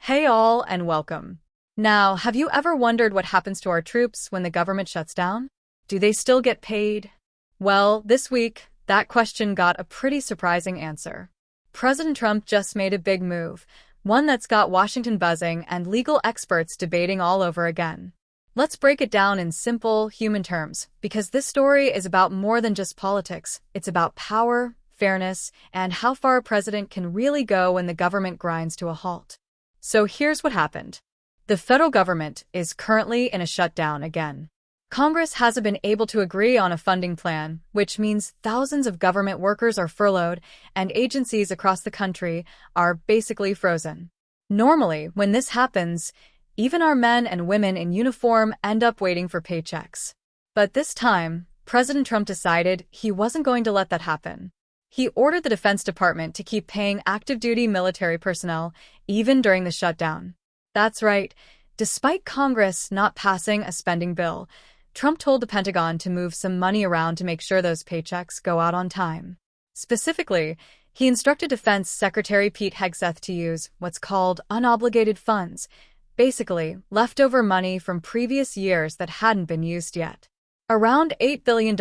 Hey all, and welcome. Now, have you ever wondered what happens to our troops when the government shuts down? Do they still get paid? Well, this week, that question got a pretty surprising answer. President Trump just made a big move, one that's got Washington buzzing and legal experts debating all over again. Let's break it down in simple, human terms, because this story is about more than just politics. It's about power, fairness, and how far a president can really go when the government grinds to a halt. So here's what happened. The federal government is currently in a shutdown again. Congress hasn't been able to agree on a funding plan, which means thousands of government workers are furloughed and agencies across the country are basically frozen. Normally, when this happens, even our men and women in uniform end up waiting for paychecks. But this time, President Trump decided he wasn't going to let that happen. He ordered the Defense Department to keep paying active-duty military personnel, even during the shutdown. That's right. Despite Congress not passing a spending bill, Trump told the Pentagon to move some money around to make sure those paychecks go out on time. Specifically, he instructed Defense Secretary Pete Hegseth to use what's called unobligated funds, basically leftover money from previous years that hadn't been used yet. Around $8 billion,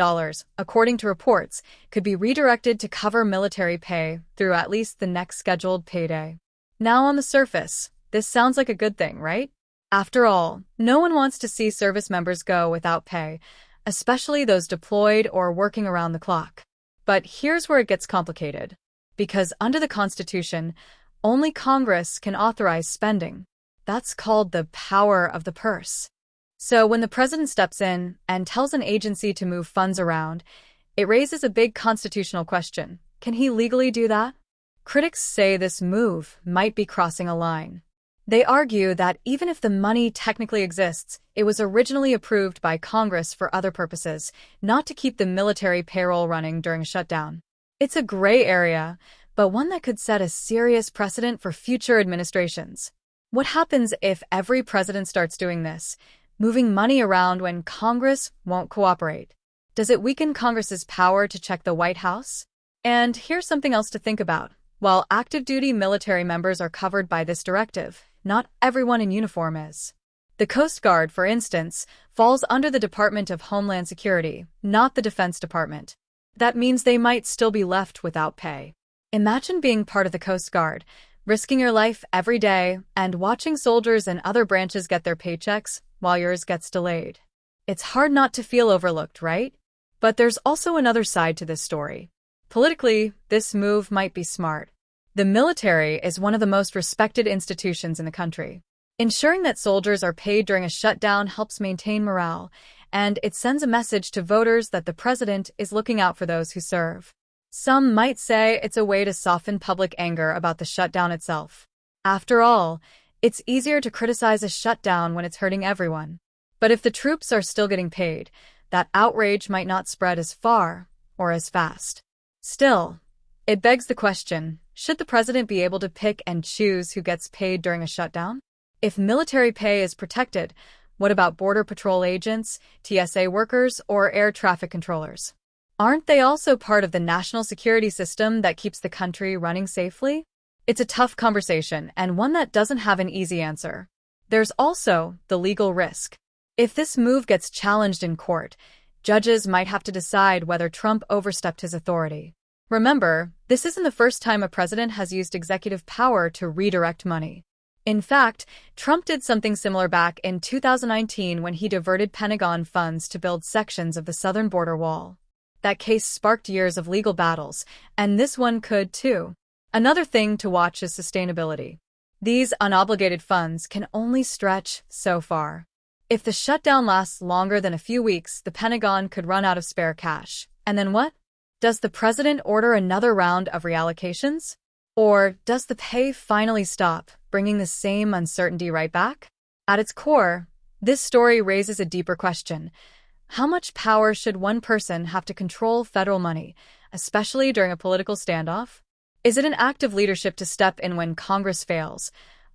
according to reports, could be redirected to cover military pay through at least the next scheduled payday. Now, on the surface, this sounds like a good thing, right? After all, no one wants to see service members go without pay, especially those deployed or working around the clock. But here's where it gets complicated. Because under the Constitution, only Congress can authorize spending. That's called the power of the purse. So when the president steps in and tells an agency to move funds around, it raises a big constitutional question. Can he legally do that? Critics say this move might be crossing a line. They argue that even if the money technically exists, it was originally approved by Congress for other purposes, not to keep the military payroll running during a shutdown. It's a gray area, but one that could set a serious precedent for future administrations. What happens if every president starts doing this? Moving money around when Congress won't cooperate? Does it weaken Congress's power to check the White House? And here's something else to think about. While active-duty military members are covered by this directive, not everyone in uniform is. The Coast Guard, for instance, falls under the Department of Homeland Security, not the Defense Department. That means they might still be left without pay. Imagine being part of the Coast Guard, risking your life every day, and watching soldiers in other branches get their paychecks while yours gets delayed. It's hard not to feel overlooked, right? But there's also another side to this story. Politically, this move might be smart. The military is one of the most respected institutions in the country. Ensuring that soldiers are paid during a shutdown helps maintain morale, and it sends a message to voters that the president is looking out for those who serve. Some might say it's a way to soften public anger about the shutdown itself. After all, it's easier to criticize a shutdown when it's hurting everyone. But if the troops are still getting paid, that outrage might not spread as far or as fast. Still, it begs the question, should the president be able to pick and choose who gets paid during a shutdown? If military pay is protected, what about Border Patrol agents, TSA workers, or air traffic controllers? Aren't they also part of the national security system that keeps the country running safely? It's a tough conversation and one that doesn't have an easy answer. There's also the legal risk. If this move gets challenged in court, judges might have to decide whether Trump overstepped his authority. Remember, this isn't the first time a president has used executive power to redirect money. In fact, Trump did something similar back in 2019 when he diverted Pentagon funds to build sections of the southern border wall. That case sparked years of legal battles, and this one could too. Another thing to watch is sustainability. These unobligated funds can only stretch so far. If the shutdown lasts longer than a few weeks, the Pentagon could run out of spare cash. And then what? Does the president order another round of reallocations? Or does the pay finally stop, bringing the same uncertainty right back? At its core, this story raises a deeper question. How much power should one person have to control federal money, especially during a political standoff? Is it an act of leadership to step in when Congress fails?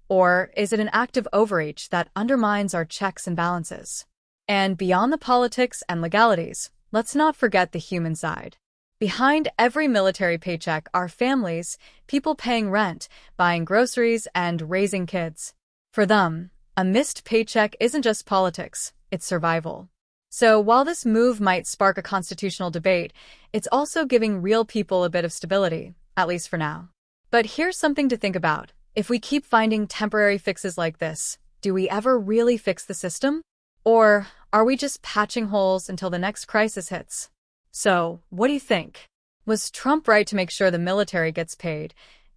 Or is it an act of overreach that undermines our checks and balances? And beyond the politics and legalities, let's not forget the human side. Behind every military paycheck are families, people paying rent, buying groceries, and raising kids. For them, a missed paycheck isn't just politics, it's survival. So while this move might spark a constitutional debate, it's also giving real people a bit of stability, at least for now. But here's something to think about. If we keep finding temporary fixes like this, do we ever really fix the system? Or are we just patching holes until the next crisis hits? So, what do you think? Was Trump right to make sure the military gets paid,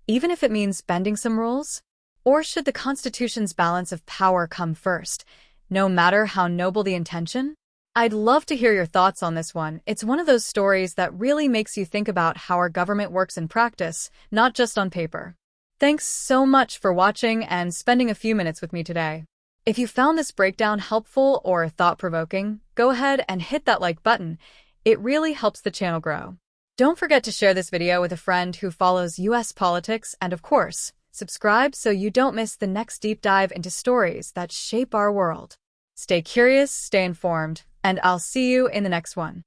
even if it means bending some rules? Or should the Constitution's balance of power come first, no matter how noble the intention? I'd love to hear your thoughts on this one. It's one of those stories that really makes you think about how our government works in practice, not just on paper. Thanks so much for watching and spending a few minutes with me today. If you found this breakdown helpful or thought-provoking, go ahead and hit that like button. It really helps the channel grow. Don't forget to share this video with a friend who follows US politics, and of course, subscribe so you don't miss the next deep dive into stories that shape our world. Stay curious, stay informed, and I'll see you in the next one.